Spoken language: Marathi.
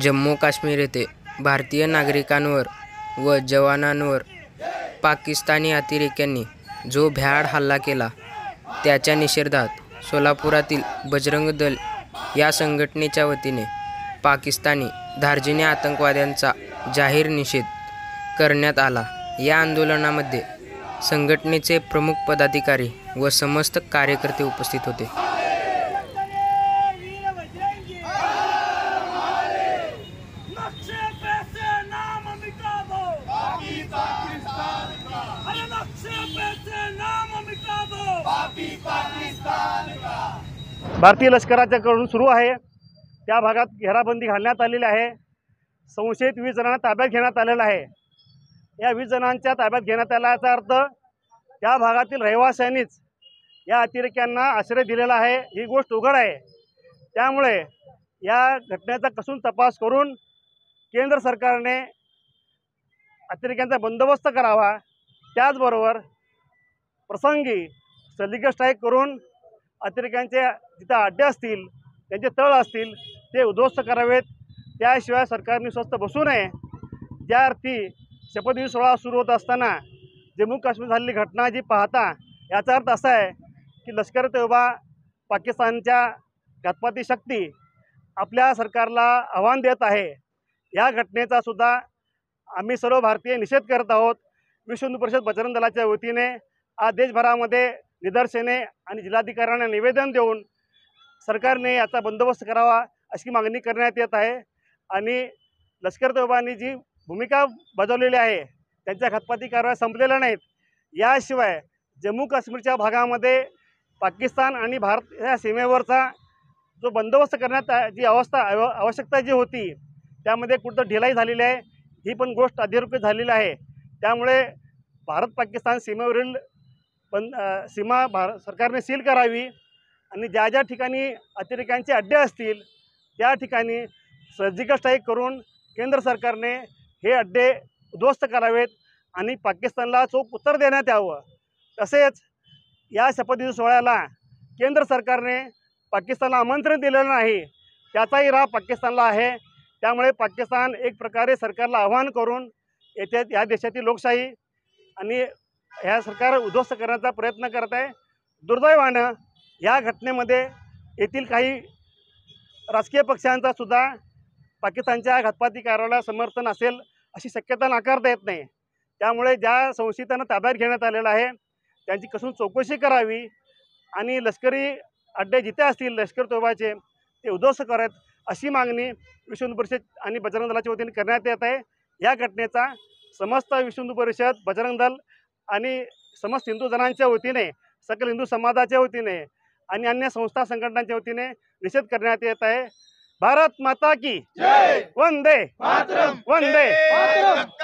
जम्मू काश्मीर येथे भारतीय नागरिकांवर व जवानांवर पाकिस्तानी अतिरेक्यांनी जो भ्याड हल्ला केला त्याच्या निषेधार्थ सोलापुरातील बजरंग दल या संघटनेच्या वतीने पाकिस्तानी धार्जिणे आतंकवाद्यांचा जाहीर निषेध करण्यात आला। या आंदोलनामध्ये संघटनेचे प्रमुख पदाधिकारी व समस्त कार्यकर्ते उपस्थित होते। भारतीय लष्कराच्याकडून सुरू आहे त्या भागात घेराबंदी घालण्यात आलेली आहे। संशयित 20 जणांना ताब्यात घेण्यात आलेला आहे। या 20 जणांच्या ताब्यात घेण्यात आल्याचा अर्थ त्या भागातील रहिवाशांनीच या अतिरेक्यांना आश्रय दिलेला आहे ही गोष्ट उघड आहे। त्यामुळे या घटनेचा कसून तपास करून केंद्र सरकारने अतिरेक्यांचा बंदोबस्त करावा। त्याचबरोबर प्रसंगी सर्जिकल स्ट्राईक करून अतिरेक्यांचे जिथे अड्डे असतील त्यांचे तळ असतील ते उद्ध्वस्त करावेत। त्याशिवाय सरकारने स्वस्थ बसू नये। ज्या अर्थी शपथविधी सोहळा सुरू होत असताना जम्मू काश्मीर झालेली घटना जी पाहता याचा अर्थ असा आहे की लष्कर तैयबा पाकिस्तानच्या घातपाती शक्ती आपल्या सरकारला आव्हान देत आहे। या घटनेचा सुद्धा आम्ही सर्व भारतीय निषेध करत आहोत। विश्व हिंदू परिषद बजरंग दलाच्या वतीने आज देशभरामध्ये निदर्शने आणि जिल्हाधिकाऱ्यांना निवेदन देऊन सरकारने याचा बंदोबस्त करावा अशी मागणी करण्यात येत आहे। आणि लष्कर तैयबांनी जी भूमिका बजावलेली आहे त्यांच्या घातपाती कारवाया संपलेल्या नाहीत। याशिवाय जम्मू काश्मीरच्या भागामध्ये पाकिस्तान आणि भारत या सीमेवरचा जो बंदोबस्त करण्यात जी आवश्यकता जी होती त्यामध्ये कुठं ढिलाई झालेली आहे ही पण गोष्ट अधोरेखित झालेली आहे। त्यामुळे भारत पाकिस्तान सीमेवरील सीमा सरकारने सील करावी आणि ज्या ज्या ठिकाणी अतिरेक्यांचे अड्डे असतील त्या ठिकाणी सर्जिकल स्ट्राईक करून केंद्र सरकारने हे अड्डे उद्ध्वस्त करावेत आणि पाकिस्तानला चोख उत्तर देण्यात यावं। तसेच या शपथविधी सोहळ्याला केंद्र सरकारने पाकिस्तानला आमंत्रण दिलेलं नाही त्याचाही राग पाकिस्तानला आहे। त्यामुळे पाकिस्तान एक प्रकारे सरकारला आव्हान करून या देशातील लोकशाही आणि ह्या सरकार उद्ध्वस्त करण्याचा प्रयत्न करत आहे। दुर्दैवानं या घटनेमध्ये येथील काही राजकीय पक्षांचा सुद्धा पाकिस्तानच्या घातपाती कारवायाला समर्थन असेल अशी शक्यता नाकारता येत नाही। त्यामुळे ज्या संशयितांना ताब्यात घेण्यात आलेलं आहे त्यांची कसून चौकशी करावी आणि लष्करी अड्डे जिथे असतील लष्कर तैयबाचे ते उद्ध्वस्त करावेत अशी मागणी विश्व हिंदू परिषद आणि बजरंग दलाच्या वतीने करण्यात येत आहे। या घटनेचा समस्त विश्व हिंदू परिषद बजरंग दल आणि समस्त हिंदू जनांच्या वतीने सकल हिंदू समाजाच्या वतीने आणि अन्य संस्था संघटनांच्या वतीने निषेध करण्यात येत आहे। भारत माता की जय, वंदे मातरम, वंदे मातरम।